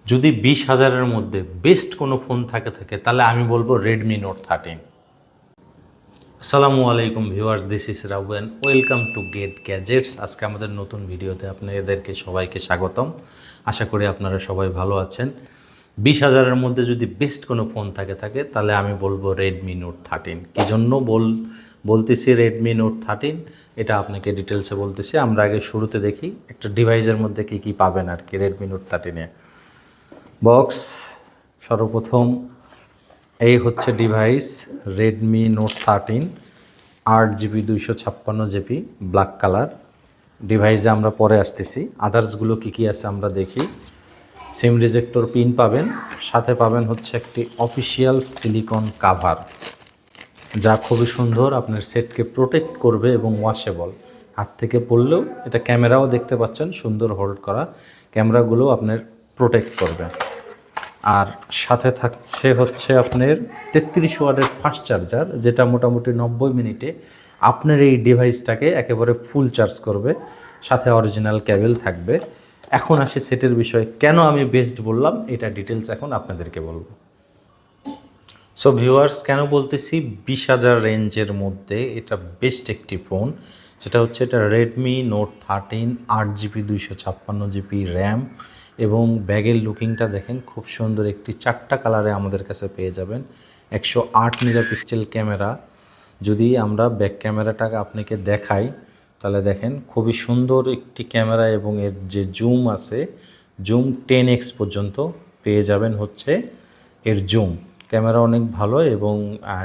যদি 20,000-এর মধ্যে বেস্ট কোনো ফোন থাকে তাহলে আমি বলবো রেডমি নোট 13। আসসালামু আলাইকুম viewers, this is Rauben, welcome to Get Gadgets. আজকে আমাদের নতুন ভিডিওতে আপনাদেরকে সবাইকে স্বাগতম। আশা করি আপনারা সবাই ভালো আছেন। 20,000-এর মধ্যে যদি বেস্ট কোনো ফোন থাকে তাহলে আমি বলবো রেডমি নোট 13। কী জন্য বলতেছি রেডমি নোট 13, এটা আপনাকে ডিটেলসে বলতেছি। আমরা আগে শুরুতে দেখি একটা ডিভাইসের মধ্যে কী পাবেন আর কি রেডমি নোট 13-এ। বক্স, সর্বপ্রথম এই হচ্ছে device Redmi Note 13, 8GB 256GB black colour. ডিভাইসে আমরা পরে আসতেছি, আদার্সগুলো কী আছে আমরা দেখি। সিম রিজেক্টর পিন পাবেন, সাথে পাবেন হচ্ছে একটি অফিসিয়াল সিলিকন কাভার, যা খুবই সুন্দর, আপনার সেটকে প্রোটেক্ট করবে এবং ওয়াশেবল। হাত থেকে পড়লেও এটা, ক্যামেরাও দেখতে পাচ্ছেন সুন্দর হোল্ড করা, ক্যামেরাগুলো আপনার প্রোটেক্ট করবে। আর সাথে থাকছে হচ্ছে আপনার 33 ওয়াটের ফাস্ট চার্জার, যেটা মোটামুটি 90 মিনিটে আপনার এই ডিভাইসটাকে একেবারে ফুল চার্জ করবে। সাথে অরিজিনাল কেবল থাকবে। এখন আসে সেটের বিষয়ে, কেন আমি বেস্ট বললাম এটা ডিটেলস এখন আপনাদেরকে বলবো। সো ভিউয়ার্স, কেন বলতেছি 20,000 রেঞ্জের মধ্যে এটা বেস্ট একটি ফোন, সেটা হচ্ছে এটা Redmi Note 13, 8GB 256GB RAM, এবং ব্যাগের লুকিংটা দেখেন খুব সুন্দর, একটি 4টা কালারে আমাদের কাছে পেয়ে যাবেন। 108 মেগাপিক্সেল ক্যামেরা। যদি আমরা ব্যাক ক্যামেরাটাকে আপনাকে দেখাই তাহলে দেখেন খুবই সুন্দর একটি ক্যামেরা, এবং এর যে জুম আছে, জুম 10x পর্যন্ত পেয়ে যাবেন হচ্ছে এর জুম। ক্যামেরা অনেক ভালো, এবং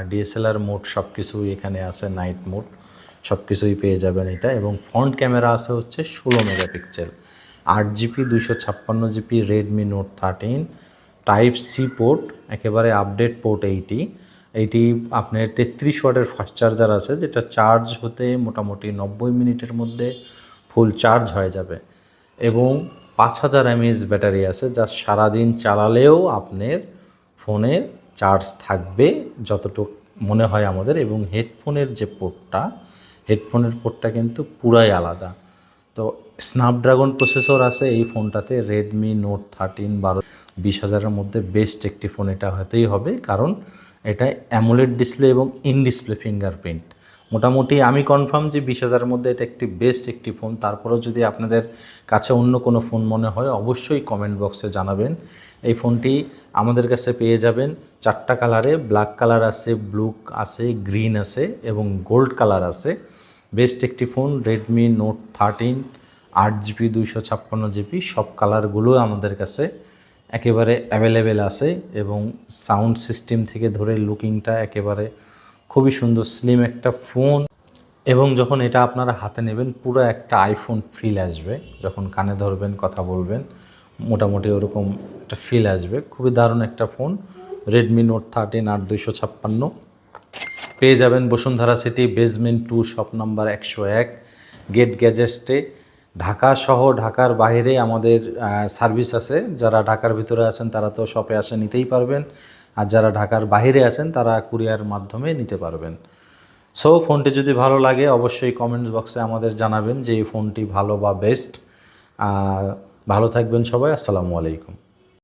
ডিএসএলআর মোড সব কিছুই এখানে আছে, নাইট মোড সব কিছুই পেয়ে যাবেন এটা। এবং ফ্রন্ট ক্যামেরা আছে হচ্ছে 16 megapixel. 8GB 256GB Redmi Note 13, type C port, একেবারে আপডেট পোর্ট এইটি আপনার 33 ওয়াটের ফাস্ট চার্জার আছে, যেটা চার্জ হতে মোটামুটি 90 মিনিটের মধ্যে ফুল চার্জ হয়ে যাবে। এবং 5000 mAh ব্যাটারি আছে, যা সারাদিন চালালেও আপনার ফোনে চার্জ থাকবে যতটুকু মনে হয় আমাদের। এবং হেডফোনের যে পোর্টটা, হেডফোনের পোর্টটা কিন্তু পুরাই আলাদা। তো স্ন্যাপড্রাগন প্রসেসর আছে এই ফোনটাতে। রেডমি নোট 13 20,000-এর মধ্যে বেস্ট একটি ফোন এটা হতেই হবে, কারণ এটা অ্যামোলেড ডিসপ্লে এবং ইন ডিসপ্লে ফিঙ্গারপ্রিন্ট। মোটামুটি আমি কনফার্ম যে 20,000-এর মধ্যে এটা একটি বেস্ট একটি ফোন। তারপরেও যদি আপনাদের কাছে অন্য কোনো ফোন মনে হয় অবশ্যই কমেন্ট বক্সে জানাবেন। এই ফোনটি আমাদের কাছে পেয়ে যাবেন 4টা কালারে, ব্ল্যাক কালার আছে, ব্লু আছে, গ্রিন আছে, এবং গোল্ড কালার আছে। বেস্ট একটি phone Redmi Note 13, 8GB 256GB, সব কালারগুলো আমাদের কাছে একেবারে অ্যাভেলেবেল আছে। এবং সাউন্ড সিস্টেম থেকে ধরে লুকিংটা একেবারে খুবই সুন্দর, স্লিম একটা ফোন। এবং যখন এটা আপনারা হাতে নেবেন পুরো একটা আইফোন ফিল আসবে, যখন কানে ধরবেন কথা বলবেন মোটামুটি ওরকম একটা ফিল আসবে। খুবই দারুণ একটা ফোন রেডমি নোট 13, 8/256 পেয়ে যাবেন Bashundhara city, basement 2, shop number 101, Get গ্যাজেটসে। ঢাকা সহ ঢাকার বাইরে আমাদের সার্ভিস আছে। যারা ঢাকার ভিতরে আছেন তারা তো শপে আসে নিতেই পারবেন, আর যারা ঢাকার বাইরে আছেন তারা কুরিয়ার মাধ্যমে নিতে পারবেন। সো ফোনটি যদি ভালো লাগে অবশ্যই কমেন্টস বক্সে আমাদের জানাবেন যে এই ফোনটি ভালো বা বেস্ট। ভালো থাকবেন সবাই, আসসালামু আলাইকুম।